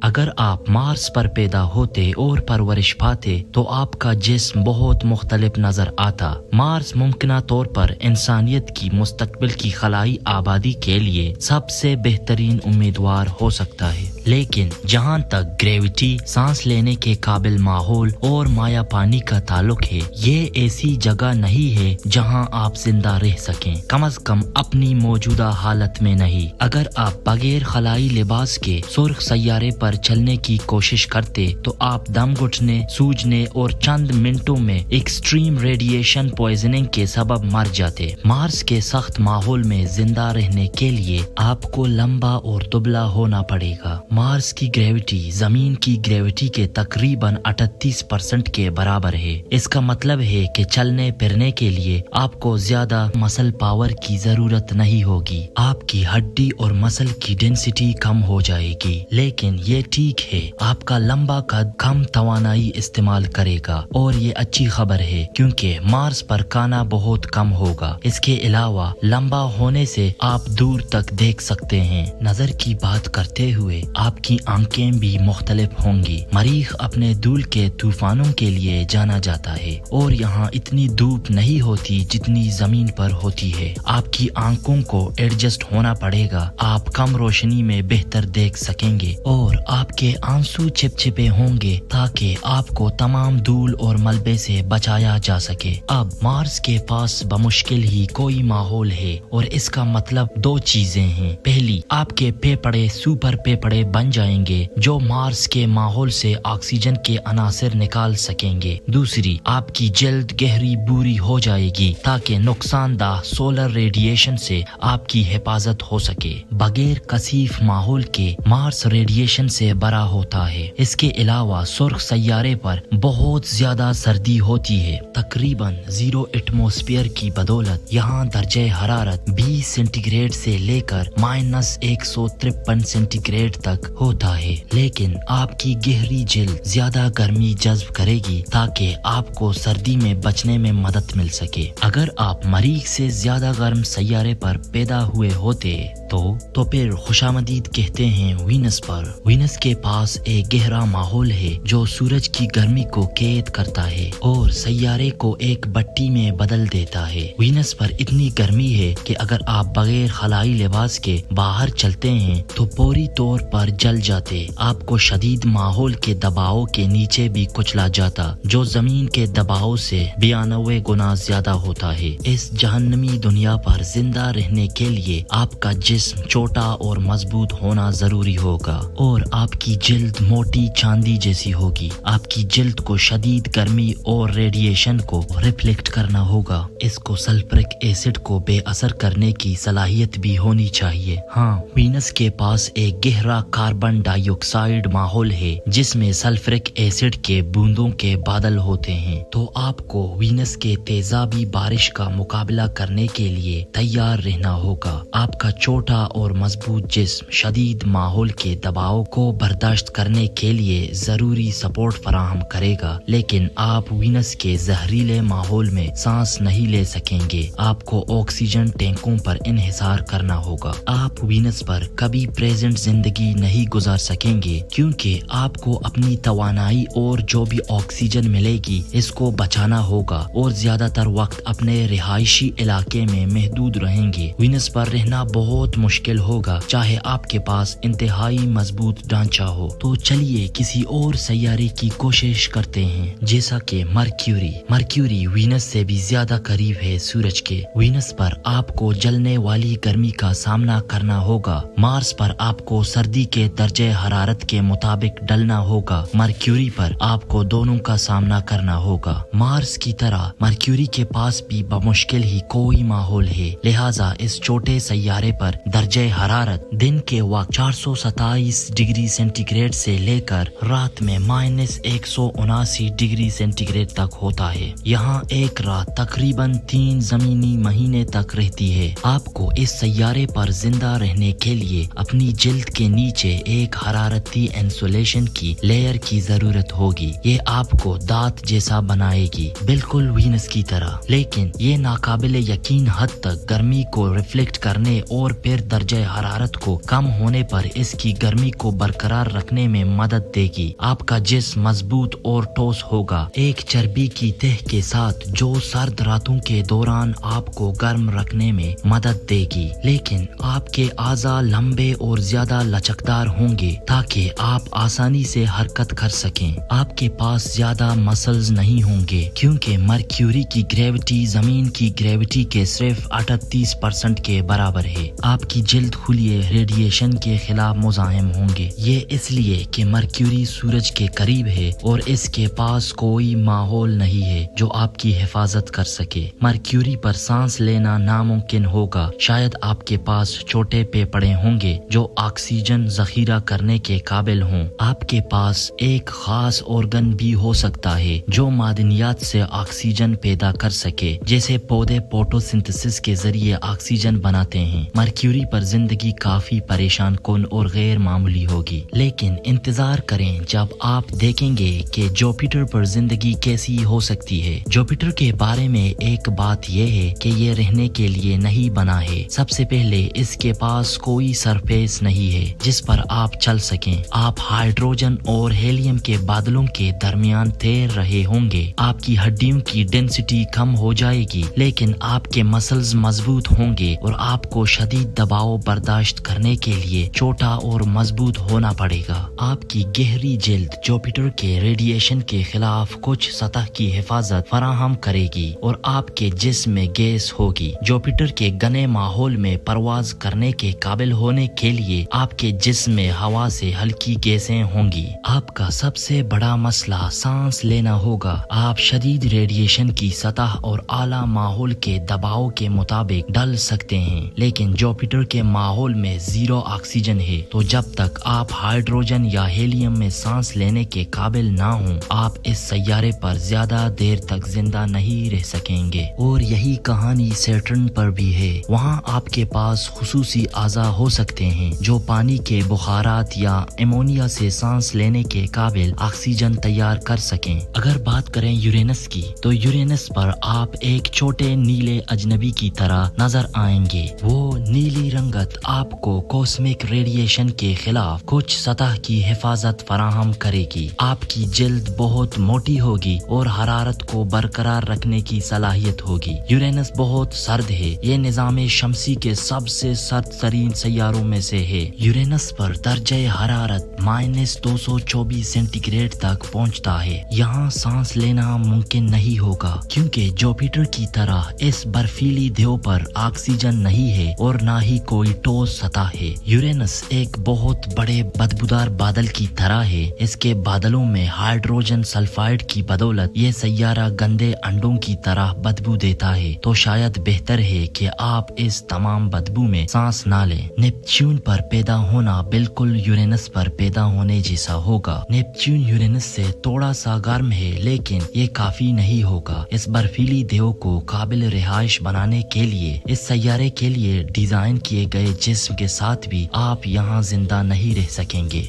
اگر آپ مارس پر پیدا ہوتے اور پرورش پاتے تو آپ کا جسم بہت مختلف نظر آتا۔ مارس ممکنہ طور پر انسانیت کی مستقبل کی خلائی آبادی کے لیے سب سے بہترین امیدوار ہو سکتا ہے، لیکن جہاں تک گریوٹی، سانس لینے کے قابل ماحول اور مائع پانی کا تعلق ہے، یہ ایسی جگہ نہیں ہے جہاں آپ زندہ رہ سکیں، کم از کم اپنی موجودہ حالت میں نہیں۔ اگر آپ بغیر خلائی لباس کے سرخ سیارے پر چلنے کی کوشش کرتے تو آپ دم گھٹنے، سوجنے اور چند منٹوں میں ایکسٹریم ریڈیشن پوائزننگ کے سبب مر جاتے۔ مارس کے سخت ماحول میں زندہ رہنے کے لیے آپ کو لمبا اور دبلا ہونا پڑے گا۔ مارس کی گریوٹی زمین کی گریوٹی کے تقریباً 38% کے برابر ہے۔ اس کا مطلب ہے کہ چلنے پھرنے کے لیے آپ کو زیادہ مسل پاور کی ضرورت نہیں ہوگی۔ آپ کی ہڈی اور مسل کی ڈینسٹی کم ہو جائے گی، لیکن یہ ٹھیک ہے، آپ کا لمبا قد کم توانائی استعمال کرے گا اور یہ اچھی خبر ہے کیونکہ مارس پر کھانا بہت کم ہوگا۔ اس کے علاوہ لمبا ہونے سے آپ دور تک دیکھ سکتے ہیں۔ نظر کی بات کرتے ہوئے آپ کی آنکھیں بھی مختلف ہوں گی۔ مریخ اپنے دھول کے طوفانوں کے لیے جانا جاتا ہے اور یہاں اتنی دھوپ نہیں ہوتی جتنی زمین پر ہوتی ہے۔ آپ کی آنکھوں کو ایڈجسٹ ہونا پڑے گا، آپ کم روشنی میں بہتر دیکھ سکیں گے اور آپ کے آنسو چپچپے ہوں گے تاکہ آپ کو تمام دھول اور ملبے سے بچایا جا سکے۔ اب مارس کے پاس بمشکل ہی کوئی ماحول ہے اور اس کا مطلب دو چیزیں ہیں۔ پہلی، آپ کے پھیپھڑے سپر پھیپھڑے بن جائیں گے جو مارس کے ماحول سے آکسیجن کے عناصر نکال سکیں گے۔ دوسری، آپ کی جلد گہری بھوری ہو جائے گی تاکہ نقصان دہ سولر ریڈیشن سے آپ کی حفاظت ہو سکے۔ بغیر کثیف ماحول کے مارس ریڈیشن سے بھرا ہوتا ہے۔ اس کے علاوہ سرخ سیارے پر بہت زیادہ سردی ہوتی ہے، تقریباً 0 ایٹماسفیئر کی بدولت یہاں درجہ حرارت 20 سینٹی گریڈ سے لے کر -153 سینٹی گریڈ تک ہوتا ہے، لیکن آپ کی گہری جلد زیادہ گرمی جذب کرے گی تاکہ آپ کو سردی میں بچنے میں مدد مل سکے۔ اگر آپ مریخ سے زیادہ گرم سیارے پر پیدا ہوئے ہوتے تو پھر خوشامدید کہتے ہیں وینس پر۔ وینس کے پاس ایک گہرا ماحول ہے جو سورج کی گرمی کو قید کرتا ہے اور سیارے کو ایک بٹی میں بدل دیتا ہے۔ وینس پر اتنی گرمی ہے کہ اگر آپ بغیر خلائی لباس کے باہر چلتے ہیں تو پوری طور پر جل جاتے۔ آپ کو شدید ماحول کے دباؤ کے نیچے بھی کچلا جاتا جو زمین کے دباؤ سے 92 گنا زیادہ ہوتا ہے۔ اس جہنمی دنیا پر زندہ رہنے کے لیے آپ کا جسم چھوٹا اور مضبوط ہونا ضروری ہوگا اور آپ کی جلد موٹی چاندی جیسی ہوگی۔ آپ کی جلد کو شدید گرمی اور ریڈیشن کو ریفلیکٹ کرنا ہوگا۔ اس کو سلفرک ایسڈ کو بے اثر کرنے کی صلاحیت بھی ہونی چاہیے۔ ہاں، وینس کے پاس ایک گہرا کاربن ڈائی آکسائڈ ماحول ہے جس میں سلفرک ایسڈ کے بوندوں کے بادل ہوتے ہیں، تو آپ کو وینس کے تیزابی بارش کا مقابلہ کرنے کے لیے تیار رہنا ہوگا۔ آپ کا چھوٹا اور مضبوط جسم شدید ماحول کے دباؤ کو برداشت کرنے کے لیے ضروری سپورٹ فراہم کرے گا، لیکن آپ وینس کے زہریلے ماحول میں سانس نہیں لے سکیں گے۔ آپ کو آکسیجن ٹینکوں پر انحصار کرنا ہوگا۔ آپ وینس پر کبھی پریزنٹ زندگی نہیں گزار سکیں گے کیونکہ آپ کو اپنی توانائی اور جو بھی آکسیجن ملے گی اس کو بچانا ہوگا اور زیادہ تر وقت اپنے رہائشی علاقے میں محدود رہیں گے۔ وینس پر رہنا بہت مشکل ہوگا چاہے آپ کے پاس انتہائی مضبوط ڈھانچہ ہو۔ تو چلیے کسی اور سیارے کی کوشش کرتے ہیں جیسا کہ مرکیوری وینس سے بھی زیادہ قریب ہے سورج کے۔ وینس پر آپ کو جلنے والی گرمی کا سامنا کرنا ہوگا۔ مارس پر آپ کو سردی کے درجہ حرارت کے مطابق ڈلنا ہوگا۔ مرکیوری پر آپ کو دونوں کا سامنا کرنا ہوگا۔ مارس کی طرح مرکیوری کے پاس بھی بمشکل ہی کوئی ماحول ہے، لہٰذا اس چھوٹے سیارے پر درجہ حرارت دن کے وقت 427 ڈگری سینٹی گریڈ سے لے کر رات میں -179 ڈگری سینٹی گریڈ تک ہوتا ہے۔ یہاں ایک رات تقریباً 3 زمینی مہینے تک رہتی ہے۔ آپ کو اس سیارے پر زندہ رہنے کے لیے اپنی جلد کے نیچے نیچے ایک حرارتی انسولیشن کی لیئر کی ضرورت ہوگی. یہ آپ کو دانت جیسا بنائے گی، بالکل وینس کی طرح، لیکن یہ ناقابل یقین حد تک گرمی کو ریفلیکٹ کرنے اور پھر درجہ حرارت کو کم ہونے پر اس کی گرمی کو برقرار رکھنے میں مدد دے گی. آپ کا جسم مضبوط اور ٹھوس ہوگا، ایک چربی کی تہ کے ساتھ جو سرد راتوں کے دوران آپ کو گرم رکھنے میں مدد دے گی. لیکن آپ کے اعضاء لمبے اور زیادہ لچکدار ہوں گے تاکہ آپ آسانی سے حرکت کر سکیں. آپ کے پاس زیادہ مسلز نہیں ہوں گے کیونکہ مرکیوری کی گریوٹی زمین کی گریوٹی کے صرف 38% کے برابر ہے. آپ کی جلد خلیے ریڈیشن کے خلاف مزاحم ہوں گے، یہ اس لیے کہ مرکیوری سورج کے قریب ہے اور اس کے پاس کوئی ماحول نہیں ہے جو آپ کی حفاظت کر سکے. مرکیوری پر سانس لینا ناممکن ہوگا. شاید آپ کے پاس چھوٹے پھیپھڑے ہوں گے جو آکسیجن ذخیرہ کرنے کے قابل ہوں. آپ کے پاس ایک خاص آرگن بھی ہو سکتا ہے جو معدنیات سے آکسیجن پیدا کر سکے، جیسے پودے فوٹوسنتھسس کے ذریعے آکسیجن بناتے ہیں. مرکیوری پر زندگی کافی پریشان کن اور غیر معمولی ہوگی، لیکن انتظار کریں جب آپ دیکھیں گے کہ جوپیٹر پر زندگی کیسی ہو سکتی ہے. جوپیٹر کے بارے میں ایک بات یہ ہے کہ یہ رہنے کے لیے نہیں بنا ہے. سب سے پہلے اس کے پاس کوئی سرفیس نہیں ہے جس پر آپ چل سکیں. آپ ہائیڈروجن اور ہیلیم کے بادلوں کے درمیان تیر رہے ہوں گے. آپ کی ہڈیوں کی ڈینسٹی کم ہو جائے گی، لیکن آپ کے مسلز مضبوط ہوں گے اور آپ کو شدید دباؤ برداشت کرنے کے لیے چھوٹا اور مضبوط ہونا پڑے گا. آپ کی گہری جلد جوپیٹر کے ریڈیشن کے خلاف کچھ سطح کی حفاظت فراہم کرے گی اور آپ کے جسم میں گیس ہوگی. جوپیٹر کے گھنے ماحول میں پرواز کرنے کے قابل ہونے کے لیے آپ کے جسم میں ہوا سے ہلکی گیسیں ہوں گی. آپ کا سب سے بڑا مسئلہ سانس لینا ہوگا. آپ شدید ریڈیشن کی سطح اور اعلیٰ ماحول کے دباؤ کے مطابق ڈل سکتے ہیں، لیکن جوپیٹر کے ماحول میں زیرو آکسیجن ہے، تو جب تک آپ ہائیڈروجن یا ہیلیم میں سانس لینے کے قابل نہ ہوں آپ اس سیارے پر زیادہ دیر تک زندہ نہیں رہ سکیں گے. اور یہی کہانی سیٹرن پر بھی ہے. وہاں آپ کے پاس خصوصی اعضاء ہو سکتے ہیں جو پانی کے بخارات یا امونیا سے سانس لینے کے قابل آکسیجن تیار کر سکیں. اگر بات کریں یورینس کی تو یورینس پر آپ ایک چھوٹے نیلے اجنبی کی طرح نظر آئیں گے. وہ نیلی رنگت آپ کو کوسمک ریڈیشن کے خلاف کچھ سطح کی حفاظت فراہم کرے گی. آپ کی جلد بہت موٹی ہوگی اور حرارت کو برقرار رکھنے کی صلاحیت ہوگی. یورینس بہت سرد ہے، یہ نظام شمسی کے سب سے سرد ترین سیاروں میں سے ہے. یورینس پر درجہ حرارت -224 سینٹی گریڈ تک پہنچتا ہے. یہاں سانس لینا ممکن نہیں ہوگا کیونکہ جوپیٹر کی طرح اس برفیلی دیو پر آکسیجن نہیں ہے اور نہ ہی کوئی ٹھوس سطح ہے. یورینس ایک بہت بڑے بدبودار بادل کی طرح ہے. اس کے بادلوں میں ہائیڈروجن سلفائڈ کی بدولت یہ سیارہ گندے انڈوں کی طرح بدبو دیتا ہے، تو شاید بہتر ہے کہ آپ اس تمام بدبو میں سانس نہ لیں. نیپچون پر پیدا ہونا بالکل یورینس پر پیدا ہونے جیسا ہوگا. نیپچون یورینس سے تھوڑا سا گرم ہے لیکن یہ کافی نہیں ہوگا. اس برفیلی دیو کو قابل رہائش بنانے کے لیے اس سیارے کے لیے ڈیزائن کیے گئے جسم کے ساتھ بھی آپ یہاں زندہ نہیں رہ سکیں گے.